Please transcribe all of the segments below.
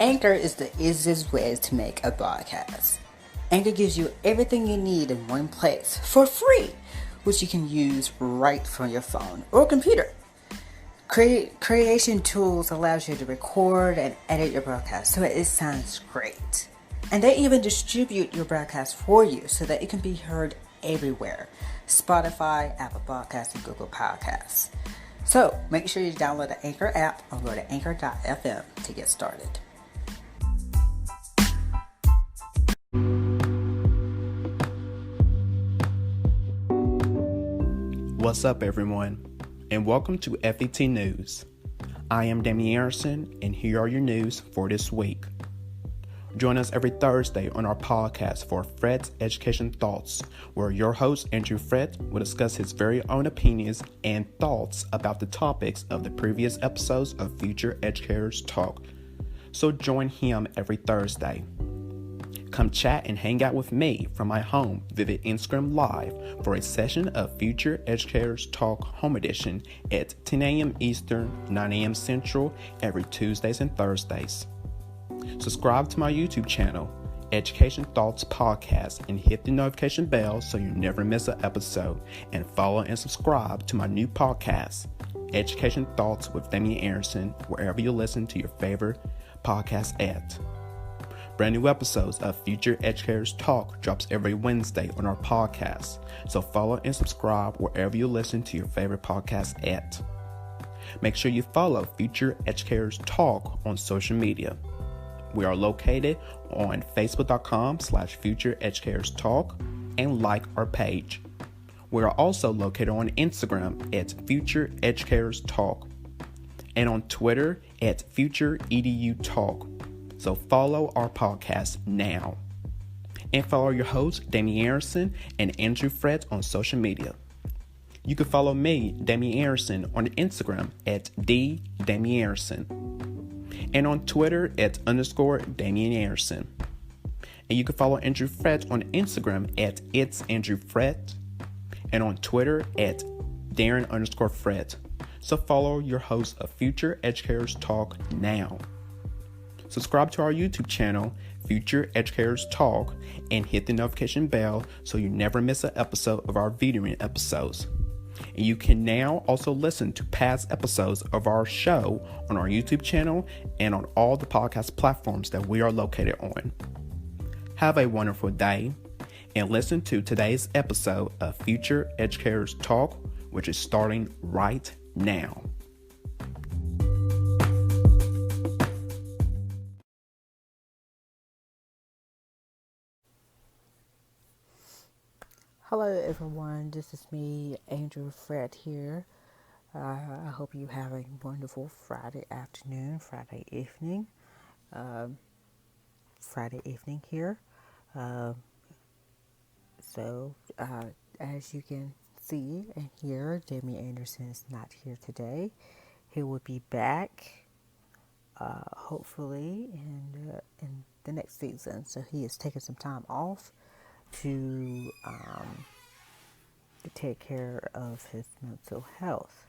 Anchor is the easiest way to make a podcast. Anchor gives you everything you need in one place for free, which you can use right from your phone or computer. Creation tools allows you to record and edit your broadcast so it sounds great. And they even distribute your broadcast for you so that it can be heard everywhere. Spotify, Apple Podcasts, and Google Podcasts. So make sure you download the Anchor app or go to anchor.fm to get started. What's up, everyone, and welcome to FET News. I am Damian Anderson, and here are your news for this week. Join us every Thursday on our podcast for Frett's Education Thoughts, where your host, Andrew Frett, will discuss his very own opinions and thoughts about the topics of the previous episodes of Future Educators Talk. So join him every Thursday. Come chat and hang out with me from my home via Instagram Live for a session of Future Educators Talk Home Edition at 10 a.m. Eastern, 9 a.m. Central every Tuesdays and Thursdays. Subscribe to my YouTube channel, Education Thoughts Podcast, and hit the notification bell so you never miss an episode. And follow and subscribe to my new podcast, Education Thoughts with Damian Anderson, wherever you listen to your favorite podcast at. Brand new episodes of Future Educators Talk drops every Wednesday on our podcast, so follow and subscribe wherever you listen to your favorite podcast at. Make sure you follow Future Educators Talk on social media. We are located on facebook.com/Future Educators Talk and like our page. We are also located on Instagram at Future Educators Talk and on Twitter at Future EDU Talk. So follow our podcast now. And follow your hosts, Damian Anderson and Andrew Frett, on social media. You can follow me, Damian Anderson, on Instagram at @Damian Anderson. And on Twitter at _Damian Anderson. And you can follow Andrew Frett on Instagram at It's Andrew Frett. And on Twitter at Darren_Frett. So follow your host of Future Educators Talk now. Subscribe to our YouTube channel, Future Educators Talk, and hit the notification bell so you never miss an episode of our videoing episodes. And you can now also listen to past episodes of our show on our YouTube channel and on all the podcast platforms that we are located on. Have a wonderful day and listen to today's episode of Future Educators Talk, which is starting right now. Hello everyone, this is me, Andrew Frett here. I hope you have a wonderful Friday afternoon, Friday evening here. As you can see and hear, Damian Anderson is not here today. He will be back, hopefully, in the next season. So he is taking some time off to take care of his mental health.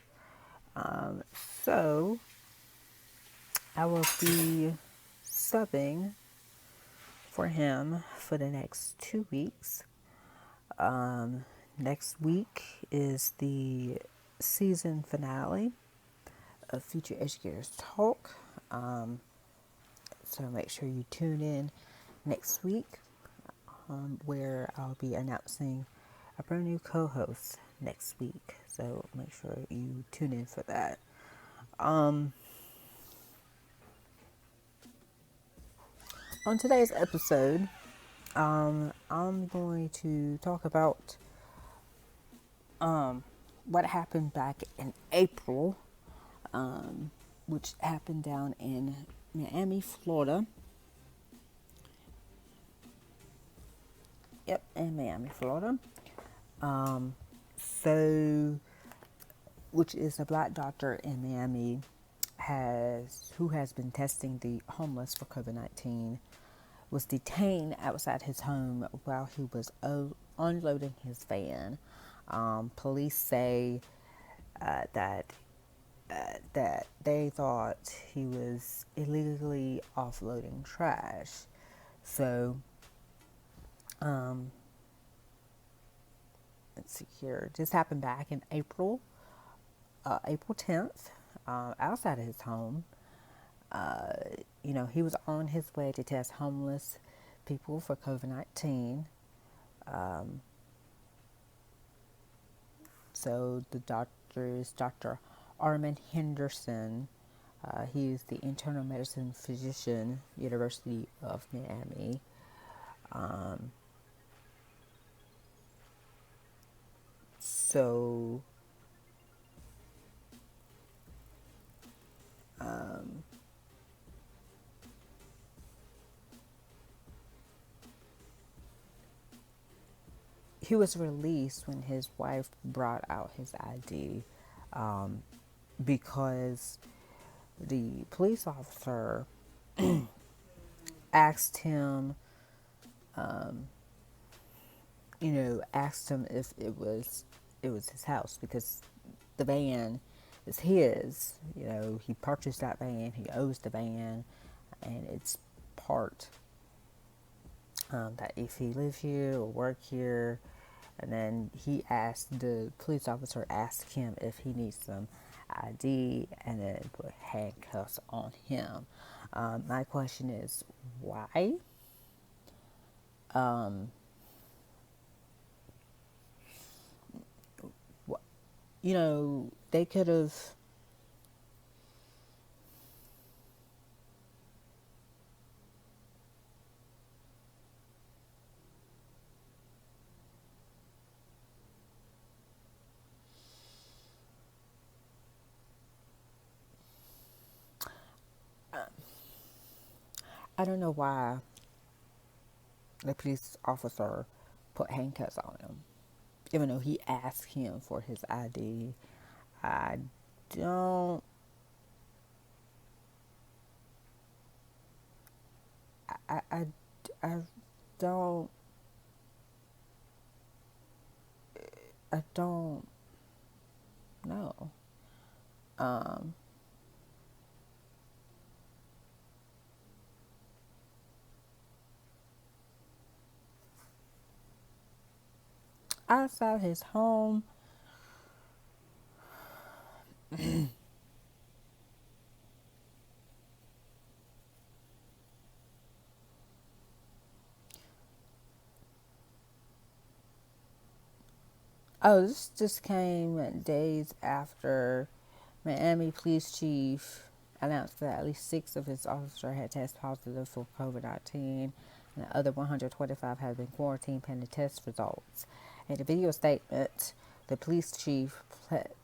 So I will be subbing for him for the next 2 weeks. Next week is the season finale of Future Educators Talk. So make sure you tune in next week, where I'll be announcing a brand new co-host next week. So make sure you tune in for that. On today's episode, I'm going to talk about what happened back in April, which happened down in Miami, Florida. Yep, in Miami, Florida. Which is a black doctor in Miami who has been testing the homeless for COVID-19, was detained outside his home while he was unloading his van. Police say that that they thought he was illegally offloading trash. So, let's see here. This happened back in April 10th, outside of his home. He was on his way to test homeless people for COVID-19. So the doctor is Dr. Armin Henderson. He is the internal medicine physician, University of Miami. So he was released when his wife brought out his ID, because the police officer asked him, asked him if it was his house, because the van is his. He purchased that van. He owes the van, and it's part that if he live here or work here. And then the police officer asked him if he needs some ID, and then put handcuffs on him. My question is, why? They could have. I don't know why the police officer put handcuffs on him, even though he asked him for his ID. I don't. I don't. I don't know. Outside his home, this just came days after Miami police chief announced that at least 6 of his officers had tested positive for COVID-19, and the other 125 had been quarantined pending test results. In a video statement, the police chief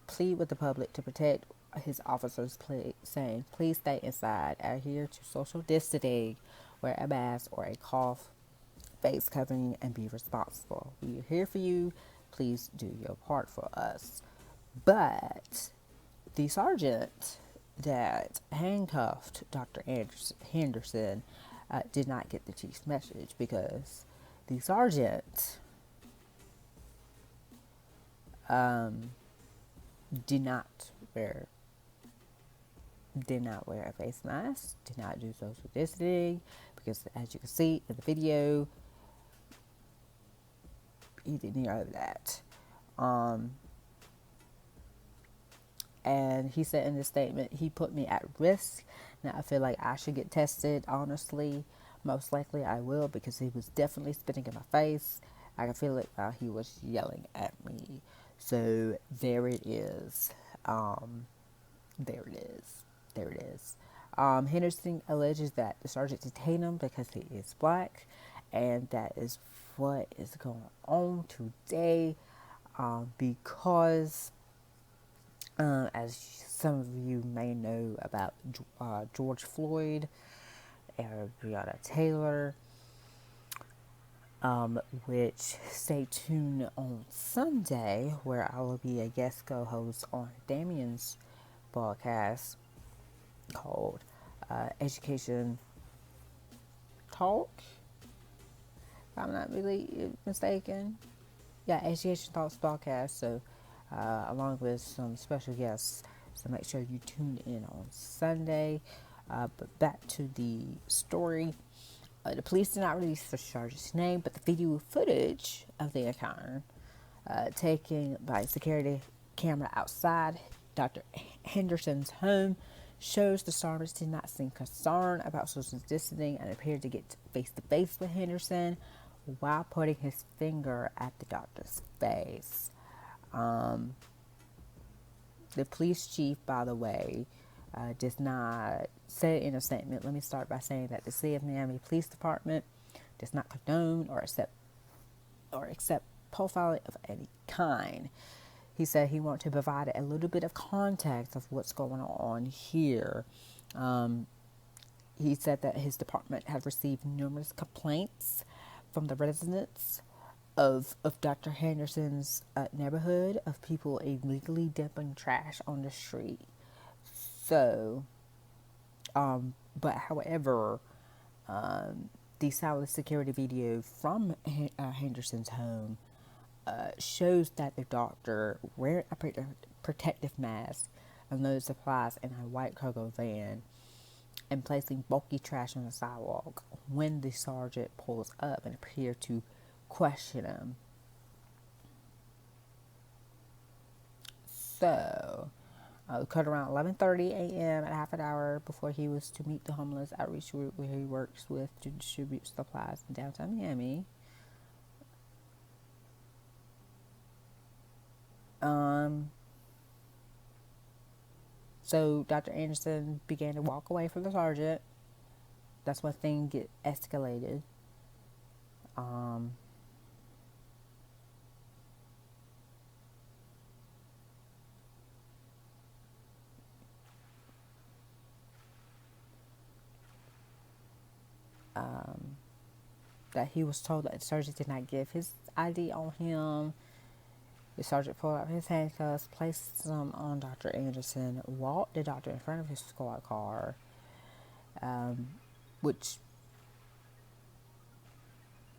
pleaded with the public to protect his officers, saying, "Please stay inside, adhere to social distancing, wear a mask or a cloth face covering, and be responsible. We are here for you. Please do your part for us." But the sergeant that handcuffed Dr. Henderson did not get the chief's message, because the sergeant did not wear a face mask, did not do social distancing, because as you can see in the video, he didn't know that. And he said in this statement, "He put me at risk. Now I feel like I should get tested, honestly. Most likely I will, because he was definitely spitting in my face. I could feel it while he was yelling at me." So there it is. There it is. Henderson alleges that the sergeant detained him because he is black, and that is what is going on today, because as some of you may know about George Floyd and Breonna Taylor, which stay tuned on Sunday, where I will be a guest co-host on Damian's podcast called Education Talk, if I'm not really mistaken. Yeah, Education Talks podcast. So along with some special guests So make sure you tune in on Sunday. But back to the story. The police did not release the sergeant's name, but the video footage of the encounter taken by security camera outside Dr. Henderson's home shows the sergeant did not seem concerned about social distancing and appeared to get face to face with Henderson while putting his finger at the doctor's face. The police chief, by the way, does not say in a statement. Let me start by saying that the City of Miami Police Department does not condone or accept profiling of any kind. He said he wanted to provide a little bit of context of what's going on here. He said that his department had received numerous complaints from the residents of Dr. Henderson's neighborhood of people illegally dumping trash on the street. So, but however, the silent security video from Henderson's home shows that the doctor wearing a protective mask and loaded supplies in a white cargo van and placing bulky trash on the sidewalk when the sergeant pulls up and appears to question him. So, cut around 11:30 a.m. at half an hour before he was to meet the homeless outreach group where he works with to distribute supplies in downtown Miami. So Dr. Anderson began to walk away from the sergeant. That's when things get escalated. That he was told that the sergeant did not give his ID on him. The sergeant pulled out his handcuffs, placed them on Dr. Anderson, walked the doctor in front of his squad car, which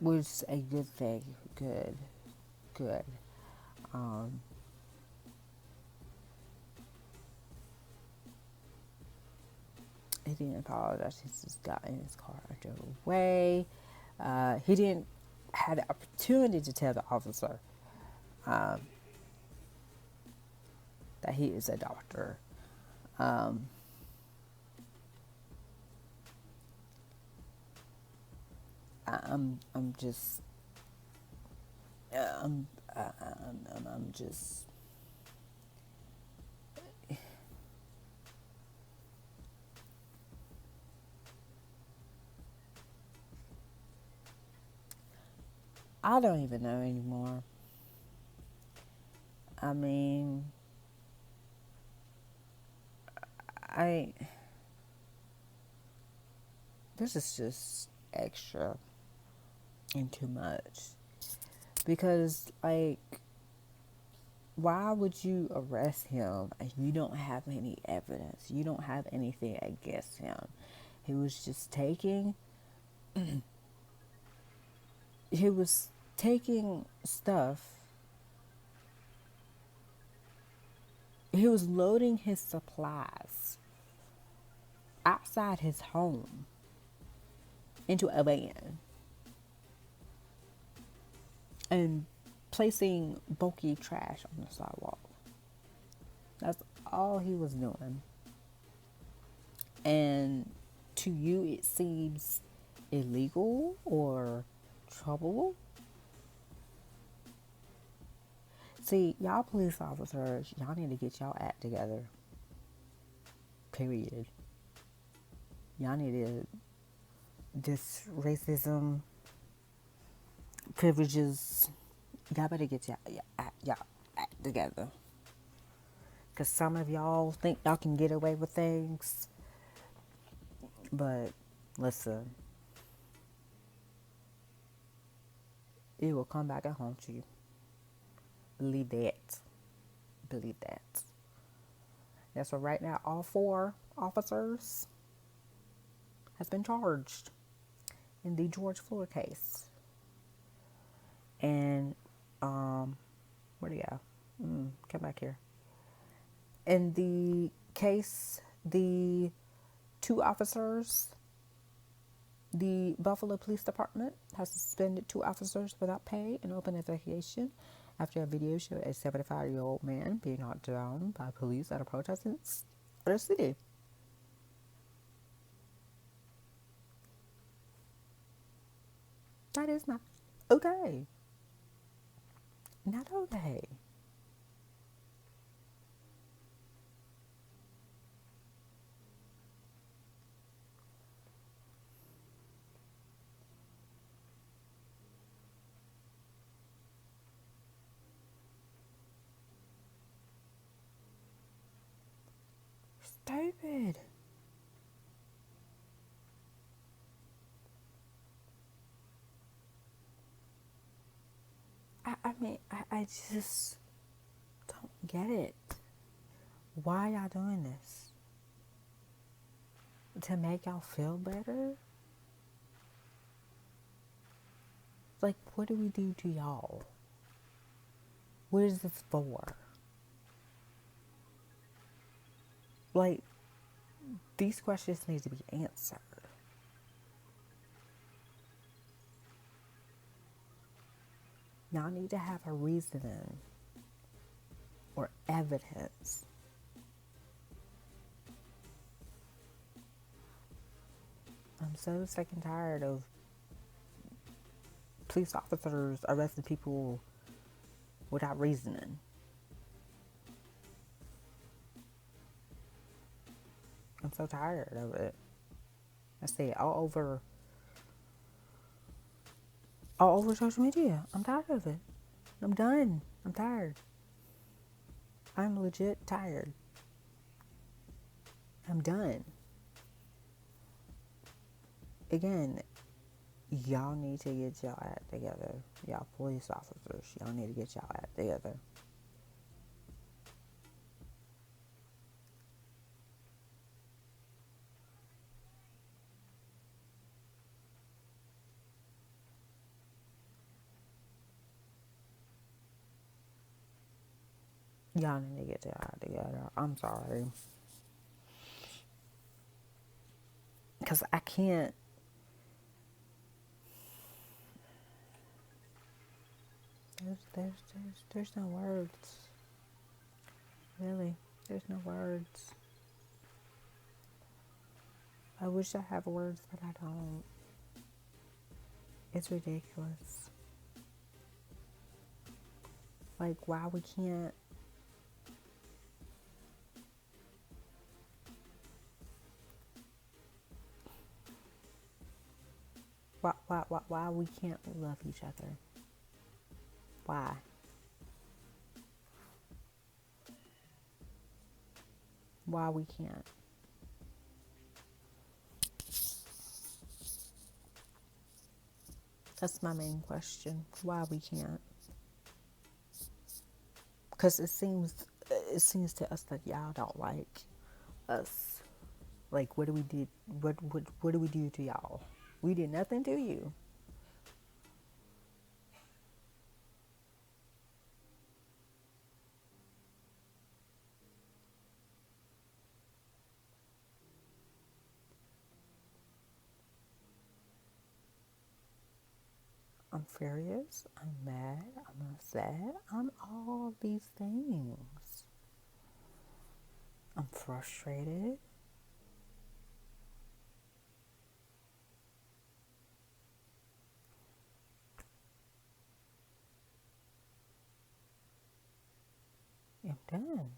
was a good thing. Good. He didn't apologize. He just got in his car and drove away. He didn't have the opportunity to tell the officer that he is a doctor. I'm just I don't even know anymore. I mean, this is just extra and too much. Because, like, why would you arrest him and you don't have any evidence? You don't have anything against him. He was just taking stuff. He was loading his supplies outside his home into a van and placing bulky trash on the sidewalk. That's all he was doing. And to you, it seems illegal or trouble. See, y'all police officers, y'all need to get y'all act together. Period. Y'all need to, this racism, privileges, y'all better get y'all act together. Because some of y'all think y'all can get away with things. But, listen. It will come back and haunt you. Believe that. Yeah, so right now, all 4 officers has been charged in the George Floyd case. And, where'd he go? Come back here. In the case, the two officers, the Buffalo Police Department has suspended two officers without pay and open investigation after a video showed a 75-year-old man being knocked down by police at a protest in the city. That is not okay. Not okay. Stupid. I mean, I just don't get it. Why y'all doing this? To make y'all feel better? Like, what do we do to y'all? What is this for? Like, these questions need to be answered. Y'all need to have a reasoning or evidence. I'm so sick and tired of police officers arresting people without reasoning. I'm so tired of it. I see it all over social media. I'm tired of it. I'm done. I'm tired. I'm legit tired. I'm done. Again, y'all need to get y'all act together. Y'all police officers, y'all need to get y'all act together. Y'all need to get y'all act together. I'm sorry. Because I can't. There's no words. Really, there's no words. I wish I had words, but I don't. It's ridiculous. Like, why we can't. Why we can't love each other? Why? Why we can't? That's my main question. Why we can't? Because it seems to us that y'all don't like us. Like, what do we do? What do we do to y'all? We did nothing to you. I'm furious. I'm mad. I'm upset. I'm all these things. I'm frustrated. I'm done.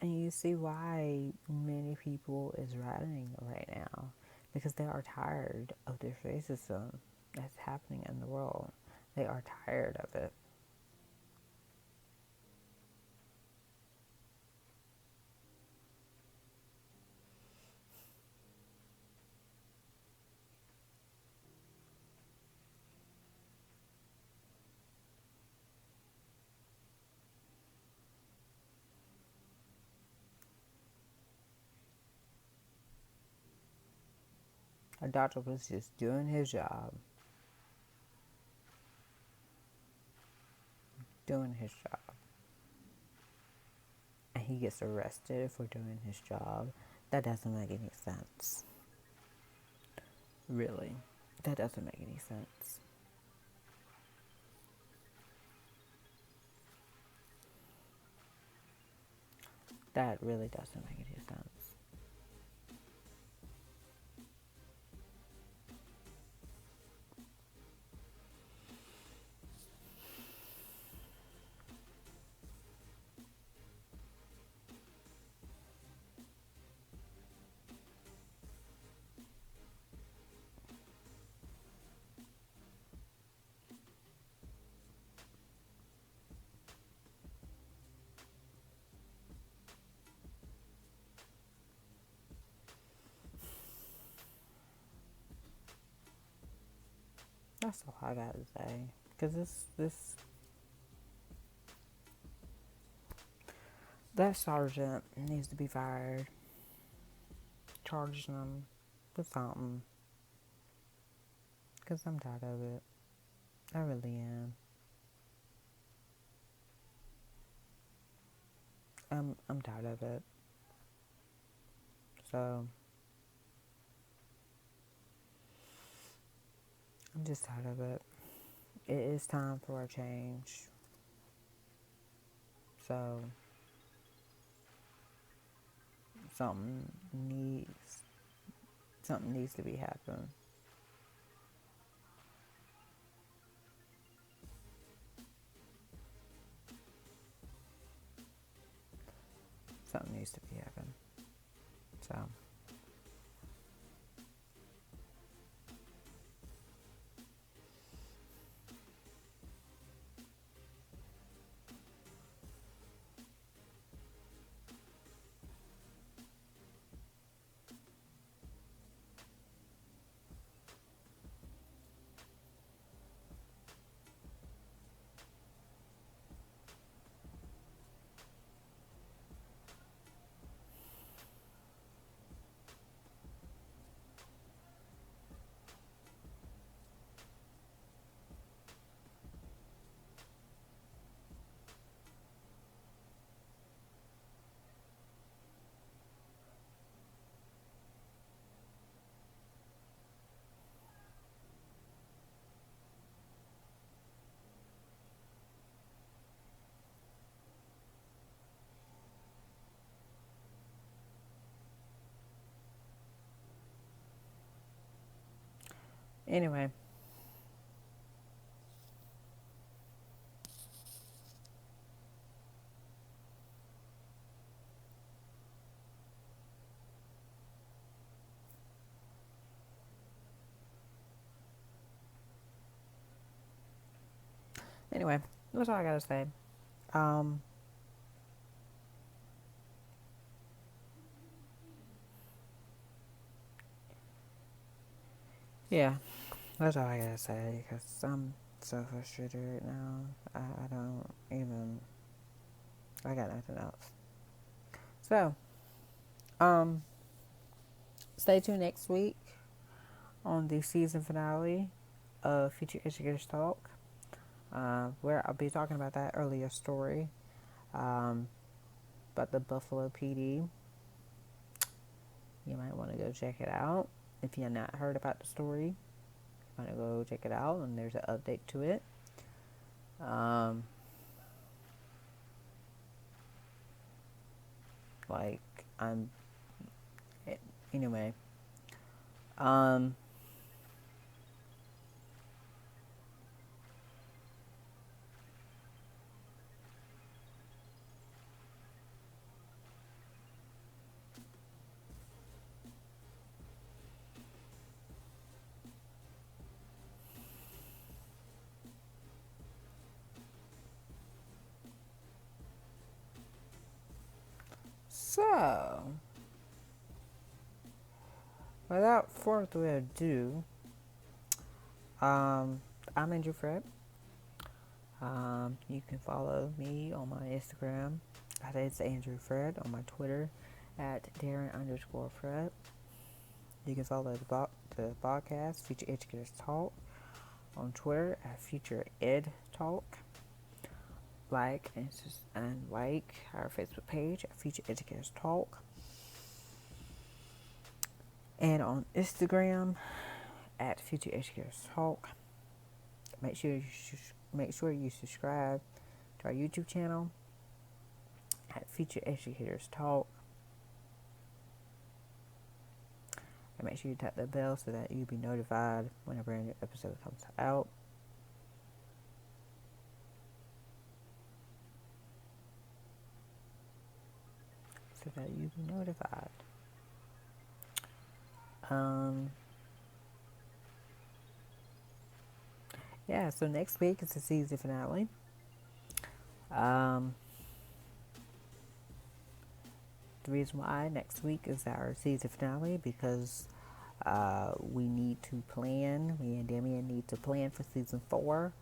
And you see why many people is rioting right now, because they are tired of this racism that's happening in the world. They are tired of it. A doctor was just doing his job. Doing his job. And he gets arrested for doing his job. That doesn't make any sense. Really. That doesn't make any sense. That really doesn't make any sense. That's all I gotta say. Because that sergeant needs to be fired. Charging him with something. Because I'm tired of it. I really am. I'm tired of it. So I'm just tired of it. It is time for a change. So something needs to be happening. Something needs to be happening. So anyway. Anyway, that's all I gotta say. Yeah, that's all I gotta say because I'm so frustrated right now. I don't even. I got nothing else. So, stay tuned next week on the season finale of Future Educators Talk, where I'll be talking about that earlier story about the Buffalo PD. You might want to go check it out. If you have not heard about the story, you want to go check it out, and there's an update to it. Like, anyway. So, without further ado, I'm Andrew Frett. You can follow me on my Instagram. It's Andrew Frett. On my Twitter at Darren_Frett. You can follow the the podcast, Future Educators Talk, on Twitter at Future Ed Talk. Like and like our Facebook page at Future Educators Talk. And on Instagram at Future Educators Talk. Make sure you subscribe to our YouTube channel at Future Educators Talk. And make sure you tap the bell so that you'll be notified whenever a new episode comes out. So that you'll be notified. Yeah, so next week is the season finale. The reason why next week is our season finale because we need to plan. Me and Damian need to plan for season 4,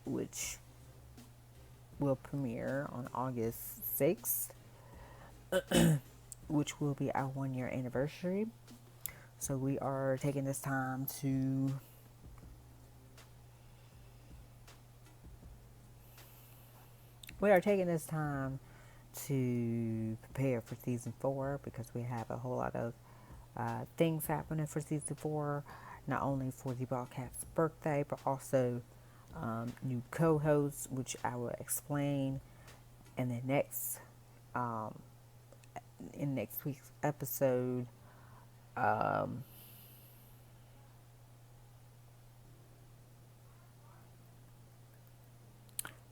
which will premiere on August 6th, which will be our 1-year anniversary. So we are taking this time to prepare for season 4 because we have a whole lot of things happening for season 4, not only for the broadcast's birthday, but also new co-hosts, which I will explain in the next in next week's episode.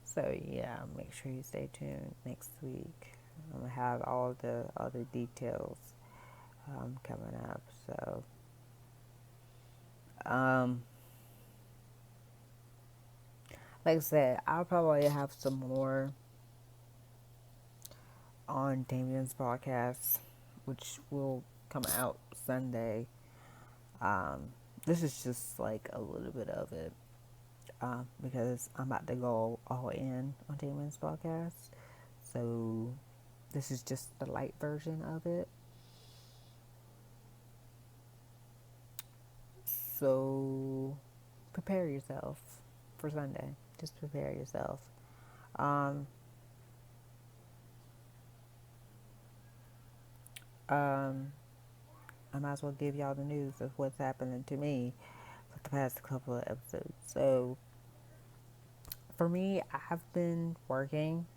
So yeah, make sure you stay tuned next week. I'm gonna have all the other details coming up. So like I said, I'll probably have some more on Damian's podcast, which will come out Sunday. This is just like a little bit of it. Because I'm about to go all in on Damian's podcast. So this is just the light version of it. So prepare yourself for Sunday. Just prepare yourself. I might as well give y'all the news of what's happening to me for the past couple of episodes. So for me, I've been working.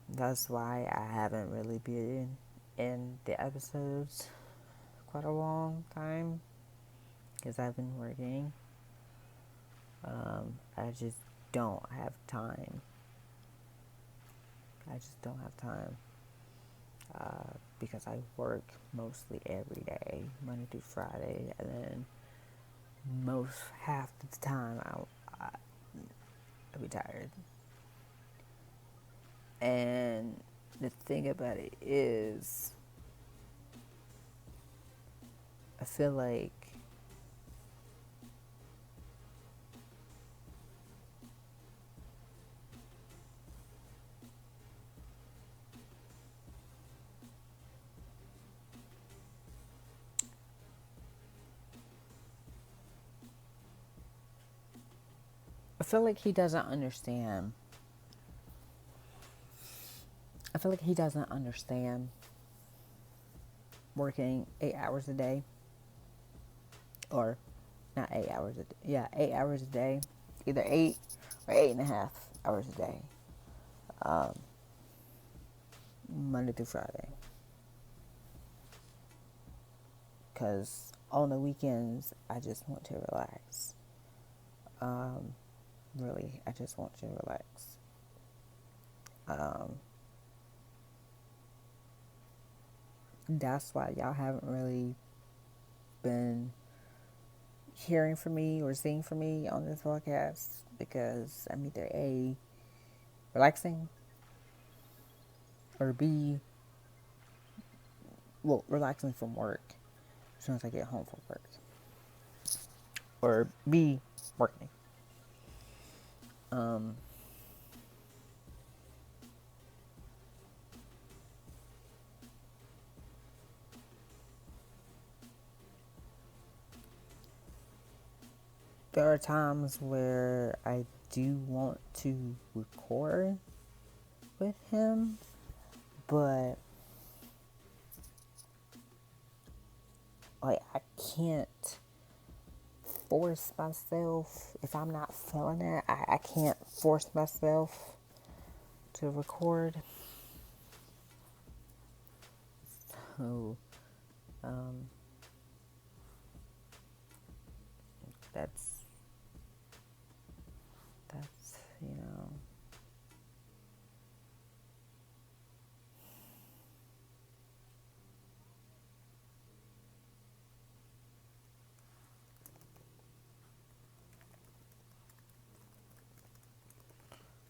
That's why I haven't really been in the episodes quite a long time, because I've been working. I just don't have time. Because I work mostly every day, Monday through Friday, and then half the time I'll be tired. And the thing about it is, I feel like he doesn't understand. I feel like he doesn't understand working 8 hours a day. Or not 8 hours a day. Yeah, 8 hours a day. Either 8 or 8.5 hours a day. Monday through Friday. Because on the weekends, I just want to relax. Really, I just want to relax. That's why y'all haven't really been hearing from me or seeing from me on this podcast, because I'm either A, relaxing, or B, relaxing from work as soon as I get home from work, or B, working. there are times where I do want to record with him, but like I can't force myself if I'm not feeling it. I can't force myself to record. So that's you know.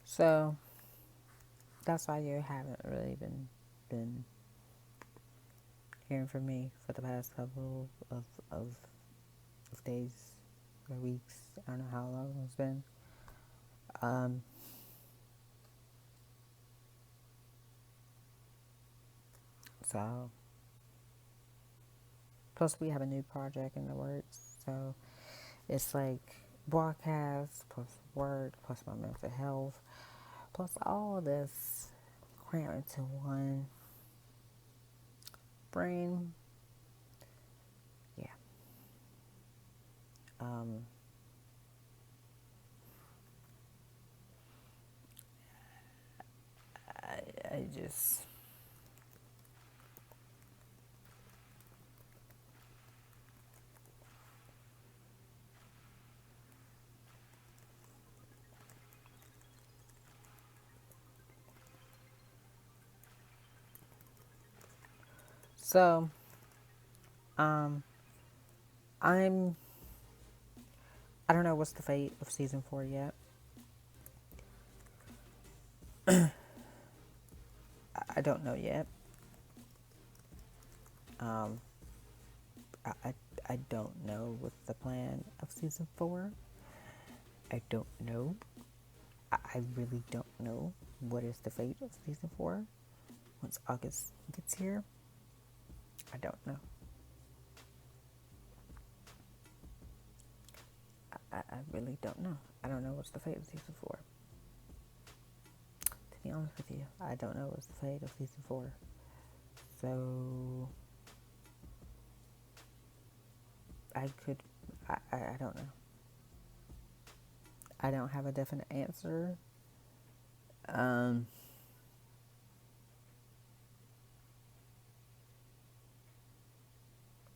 So that's why you haven't really been hearing from me for the past couple of days or weeks. I don't know how long it's been. So plus we have a new project in the works. So it's like broadcast plus work plus my mental health plus all this crammed into one brain. Yeah. I just so I'm I don't know what's the fate of season 4 yet. I don't know yet. I don't know what's the plan of season 4. I don't know. I really don't know what is the fate of season 4 once August gets here. I don't know. I really don't know. I don't know what's the fate of season 4. To be honest with you, I don't know what's the fate of season 4. So I don't know. I don't have a definite answer. I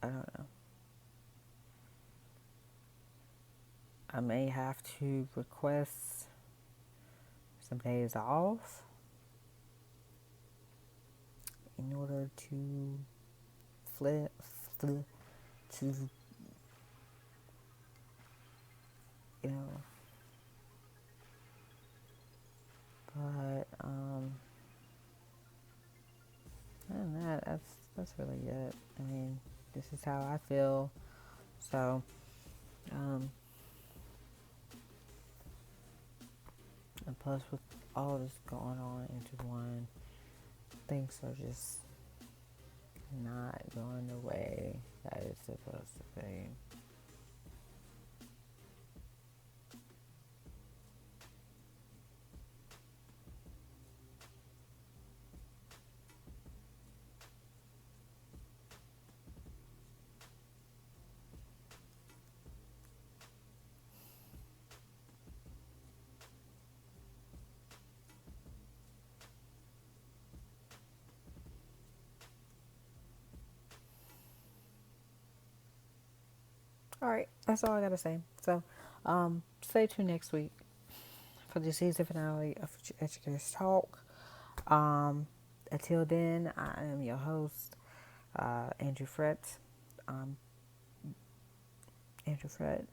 don't know. I may have to request some days off in order to you know, but and that's really it. I mean, this is how I feel. So, and plus with all this going on into one, things are just not going the way that it's supposed to be. All right, that's all I gotta say. So, stay tuned next week for the season finale of Future Educators Talk. Until then, I am your host, Andrew Frett. Andrew Frett.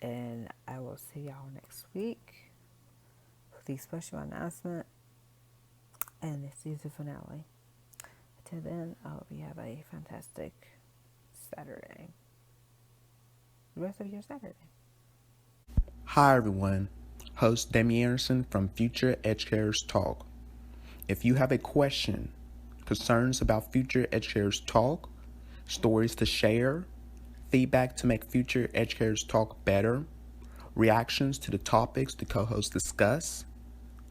And I will see y'all next week for the special announcement and the season finale. Until then, I hope you have a fantastic Saturday. The rest of your Saturday. Hi everyone, host Damian Anderson from Future Educators Talk. If you have a question, concerns about Future Educators Talk, stories to share, feedback to make future Educators Talk better, reactions to the topics the co-hosts discuss,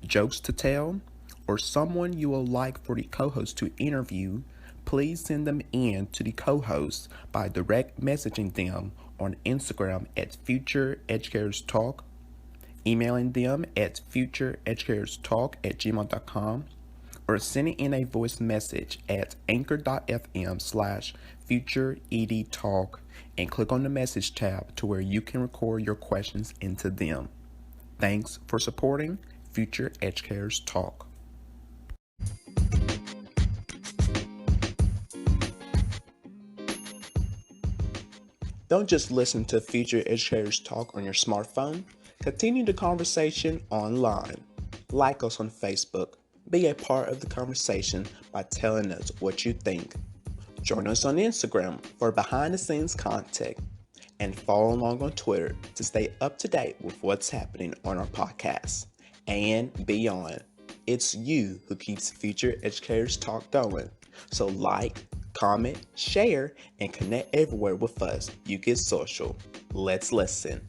jokes to tell, or someone you would like for the co-host to interview, please send them in to the co-hosts by direct messaging them on Instagram at Future Educators Talk, emailing them at futureeducatorstalk@gmail.com, or sending in a voice message at anchor.fm/futureedtalk and click on the message tab to where you can record your questions into them. Thanks for supporting Future Educators Talk. Don't just listen to Future Educators Talk on your smartphone. Continue the conversation online. Like us on Facebook. Be a part of the conversation by telling us what you think. Join us on Instagram for behind-the-scenes content. And follow along on Twitter to stay up to date with what's happening on our podcast and beyond. It's you who keeps Future Educators Talk going. So like, comment, share, and connect everywhere with us. You get social. Let's listen.